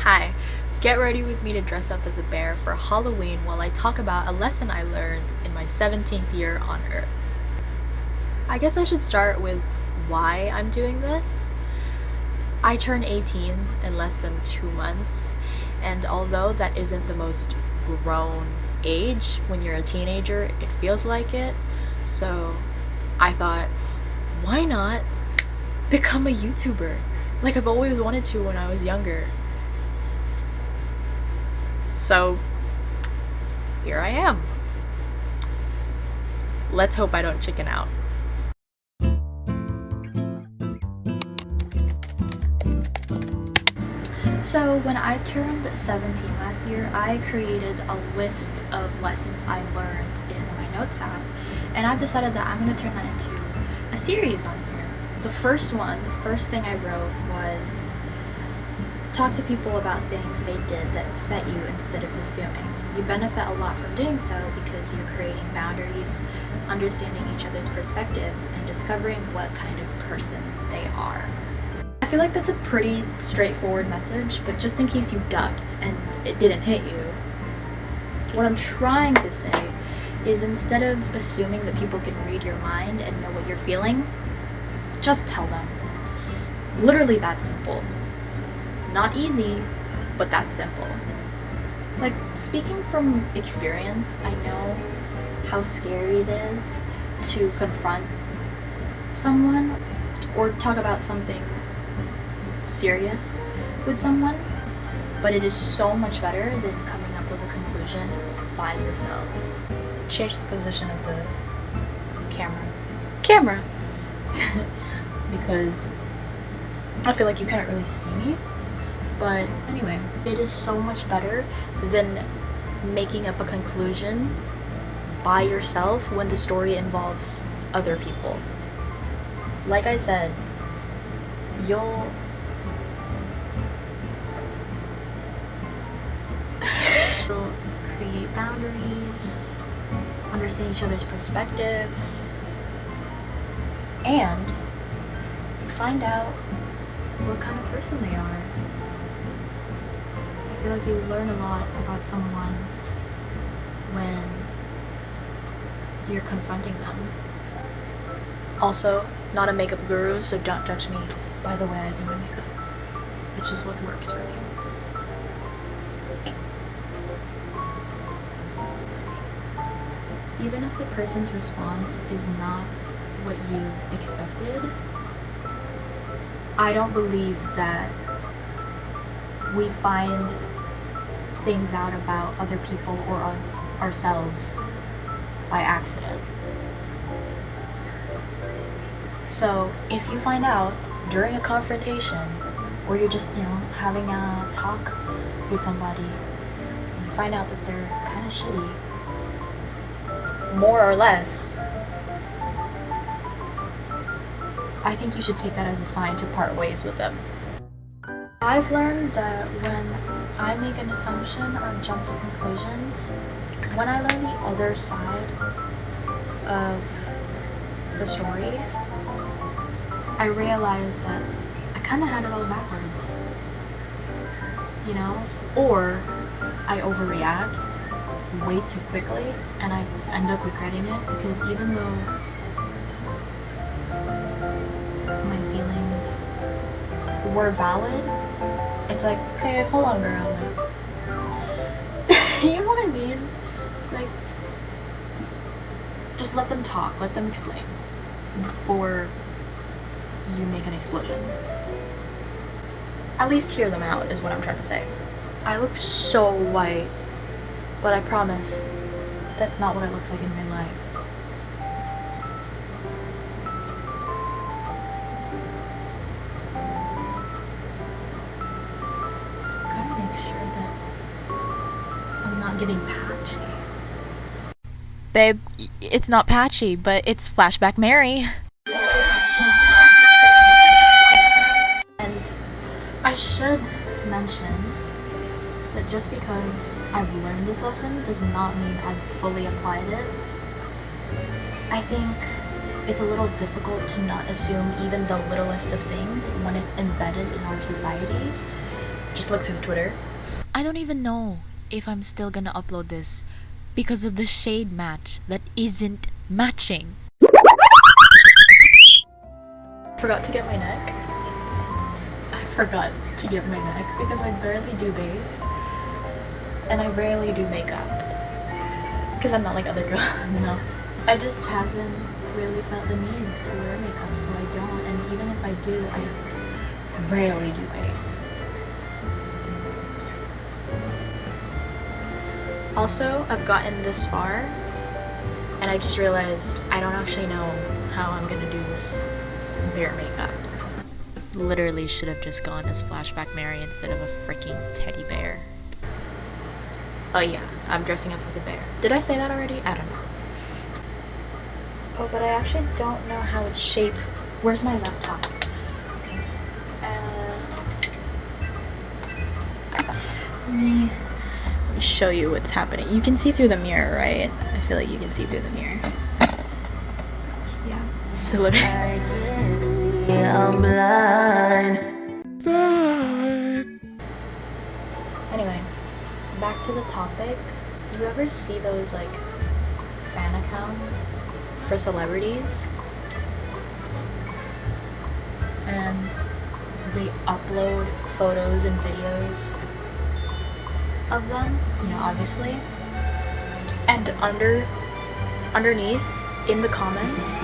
Hi, get ready with me to dress up as a bear for Halloween while I talk about a lesson I learned in my 17th year on Earth. I guess I should start with why I'm doing this. I turn 18 in less than 2 months, and although that isn't the most grown age when you're a teenager, it feels like it. So I thought, why not become a YouTuber? Like I've always wanted to when I was younger. So here I am. Let's hope I don't chicken out. So when I turned 17 last year, I created a list of lessons I learned in my notes app, and I've decided that I'm going to turn that into a series on here. The first thing I wrote was talk to people about things they did that upset you instead of assuming. You benefit a lot from doing so because you're creating boundaries, understanding each other's perspectives, and discovering what kind of person they are. I feel like that's a pretty straightforward message, but just in case you ducked and it didn't hit you, what I'm trying to say is instead of assuming that people can read your mind and know what you're feeling, just tell them. Literally that simple. Not easy, but that simple. Like, speaking from experience, I know how scary it is to confront someone or talk about something serious with someone, but it is so much better than coming up with a conclusion by yourself. Change the position of the camera because I feel like you can't really see me, but anyway, it is so much better than making up a conclusion by yourself when the story involves other people. Like I said, you'll create boundaries, understand each other's perspectives, and find out what kind of person they are. I feel like you learn a lot about someone when you're confronting them. Also, not a makeup guru, so don't judge me by the way I do my makeup. It's just what works for me. Even if the person's response is not what you expected, I don't believe that we find things out about other people or ourselves by accident. So if you find out during a confrontation or you're just, having a talk with somebody, and you find out that they're kind of shitty, more or less, I think you should take that as a sign to part ways with them. I've learned that when I make an assumption or jump to conclusions, when I learn the other side of the story, I realize that I kind of had it all backwards, or I overreact way too quickly and I end up regretting it because even though my feelings were valid, it's like, okay, hold on, girl. You know what I mean? It's like, just let them talk, let them explain before you make an explosion. At least hear them out is what I'm trying to say. I look so white, but I promise that's not what it looks like in real life. Gotta make sure that I'm not getting patchy. Babe, it's not patchy, but it's Flashback Mary. And I should mention that just because I've learned this lesson does not mean I've fully applied it. I think it's a little difficult to not assume even the littlest of things when it's embedded in our society. Just look through the Twitter. I don't even know if I'm still gonna upload this because of the shade match that isn't matching. Forgot to get my neck. I forgot to get my neck because I barely do base. And I rarely do makeup. Because I'm not like other girls, no. I just haven't really felt the need to wear makeup, so I don't. And even if I do, I rarely do base. Also, I've gotten this far, and I just realized I don't actually know how I'm gonna do this bare makeup. Literally should have just gone as Flashback Mary instead of a freaking teddy bear. Oh yeah, I'm dressing up as a bear. Did I say that already? I don't know. Oh, but I actually don't know how it's shaped. Where's my laptop? Okay. Let me show you what's happening. You can see through the mirror, right? I feel like you can see through the mirror. Yeah. So look. I'm blind. Anyway, back to the topic. You ever see those like fan accounts for celebrities? And they upload photos and videos of them, you know, obviously. And underneath in the comments,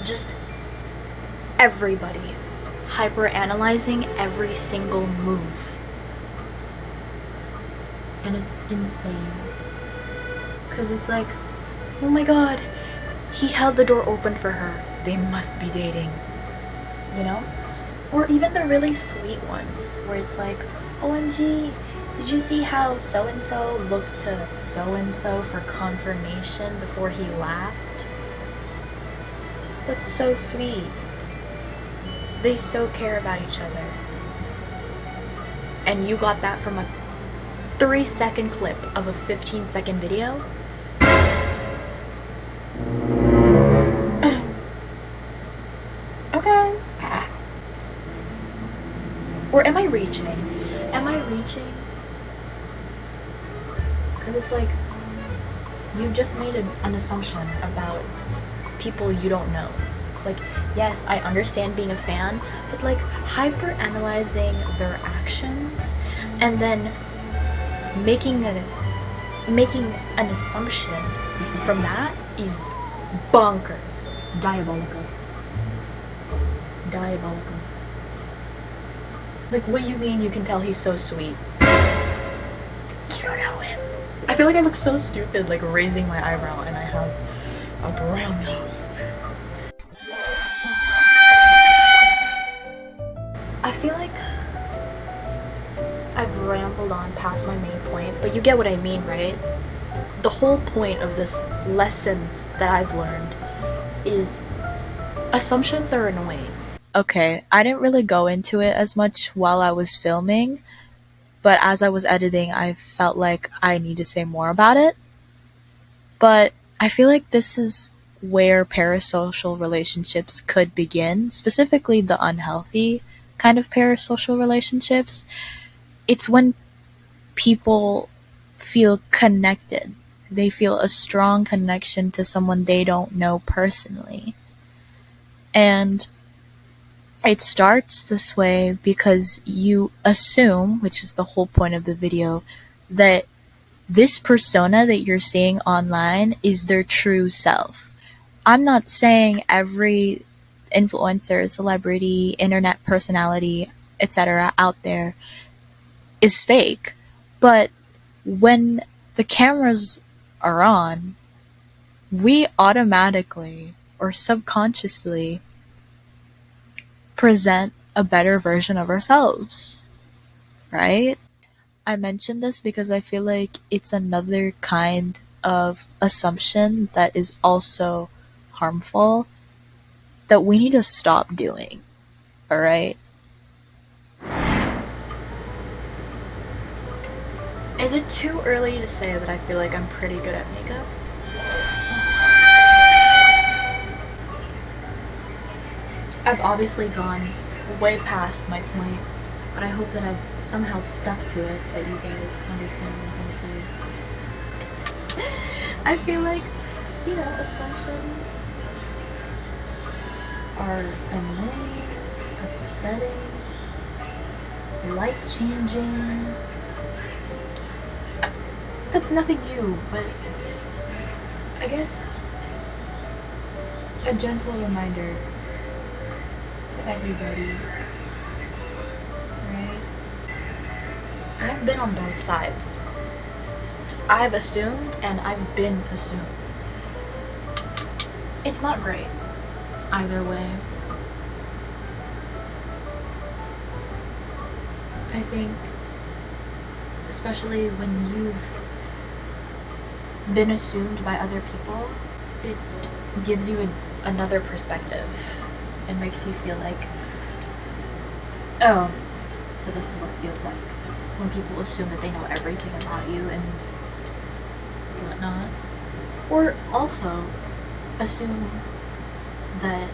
just everybody hyper analyzing every single move. And it's insane. Cause it's like, oh my god, he held the door open for her. They must be dating. You know? Or even the really sweet ones where it's like, OMG, did you see how so-and-so looked to so-and-so for confirmation before he laughed? That's so sweet. They so care about each other. And you got that from a 3-second clip of a 15-second video? Okay. Or am I reaching? Am I reaching? Because it's like, you just made an assumption about people you don't know. Like, yes, I understand being a fan, but like hyper analyzing their actions and then making an assumption from that is bonkers. Diabolical. Diabolical. Like, what do you mean you can tell he's so sweet? You don't know him. I feel like I look so stupid, like raising my eyebrow, and I have a brown nose. I feel like I've rambled on past my main point, but you get what I mean, right? The whole point of this lesson that I've learned is assumptions are annoying. Okay, I didn't really go into it as much while I was filming, but as I was editing, I felt like I need to say more about it. But I feel like this is where parasocial relationships could begin, specifically the unhealthy kind of parasocial relationships. It's when people feel connected. They feel a strong connection to someone they don't know personally. And it starts this way because you assume, which is the whole point of the video, that this persona that you're seeing online is their true self. I'm not saying every influencer, celebrity, internet personality, etc. out there is fake, but when the cameras are on, we automatically or subconsciously present a better version of ourselves, right? I mentioned this because I feel like it's another kind of assumption that is also harmful that we need to stop doing, alright? Is it too early to say that I feel like I'm pretty good at makeup? I've obviously gone way past my point but I hope that I've somehow stuck to it, that you guys understand what I'm saying. I feel like, assumptions are annoying, upsetting, life-changing. That's nothing new, but I guess a gentle reminder to everybody, right? I've been on both sides. I've assumed and I've been assumed. It's not great either way. I think, especially when you've been assumed by other people, it gives you another perspective. It makes you feel like, oh, so this is what it feels like when people assume that they know everything about you and whatnot. Or also assume that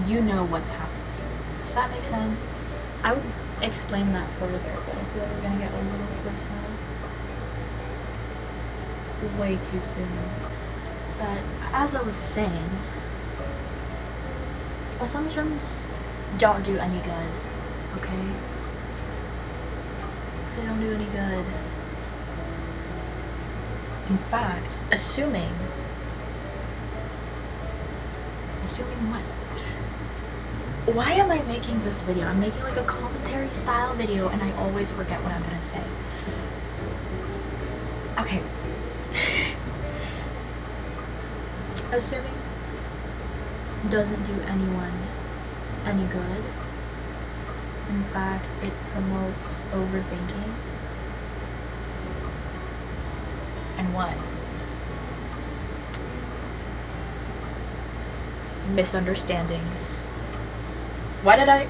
you know what's happening. Does that make sense? I would explain that further, but I feel like we're gonna get a little personal way too soon. But as I was saying, assumptions don't do any good, okay? They don't do any good. In fact, assuming what? Why am I making this video? I'm making like a commentary style video and I always forget what I'm gonna say. Okay. Assuming doesn't do anyone any good. In fact, it promotes overthinking. And what? Misunderstandings. Why did I...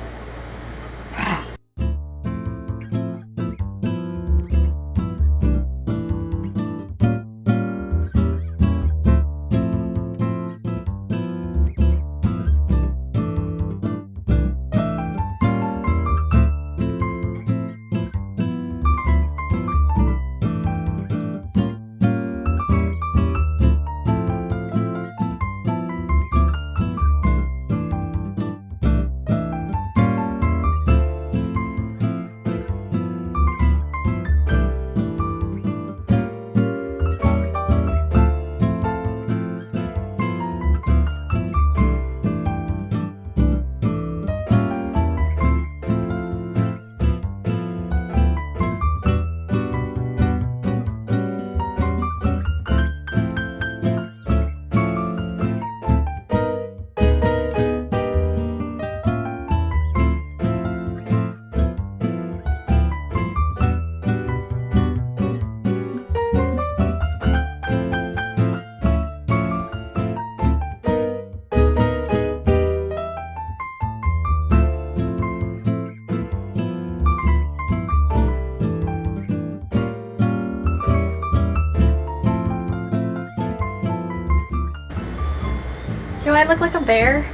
Do I look like a bear?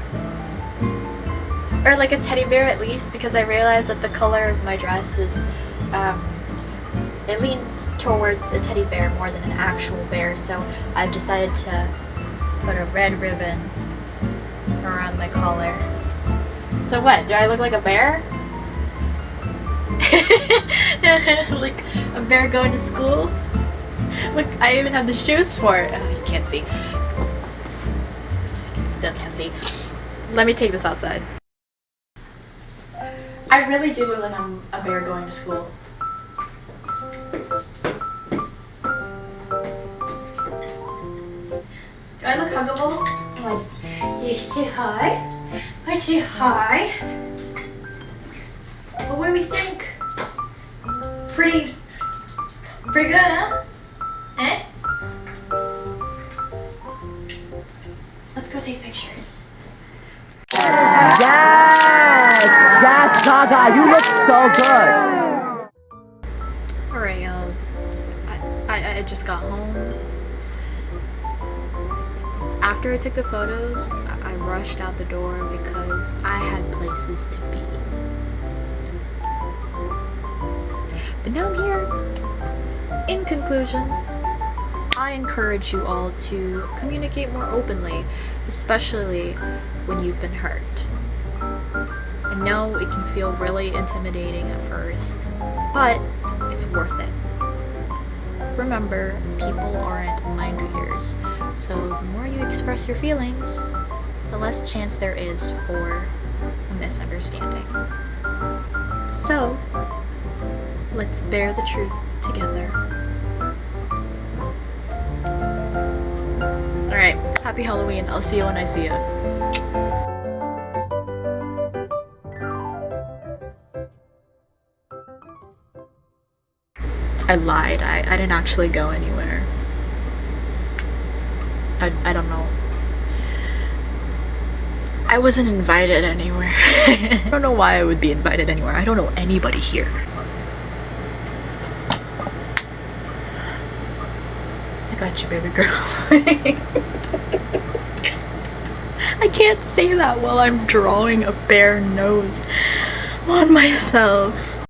Or like a teddy bear at least, because I realized that the color of my dress is, it leans towards a teddy bear more than an actual bear, so I've decided to put a red ribbon around my collar. So what, do I look like a bear? Like a bear going to school? Look, I even have the shoes for it. Oh, you can't see. Still can't see. Let me take this outside. I really do look like I'm a bear going to school. Do I look huggable? Like, you say hi? I say hi. Well, what do we think? Pretty good, huh? Eh? Let's go take pictures. Yes, Gaga, you look so good. Alright, I just got home. After I took the photos, I rushed out the door because I had places to be. And down here, in conclusion, I encourage you all to communicate more openly, especially when you've been hurt. I know it can feel really intimidating at first, but it's worth it. Remember, people aren't mind readers, so the more you express your feelings, the less chance there is for a misunderstanding. So, let's bear the truth together. Alright, happy Halloween. I'll see you when I see you. I lied. I didn't actually go anywhere. I don't know. I wasn't invited anywhere. I don't know why I would be invited anywhere. I don't know anybody here. I got you, baby girl. I can't say that while I'm drawing a bare nose on myself.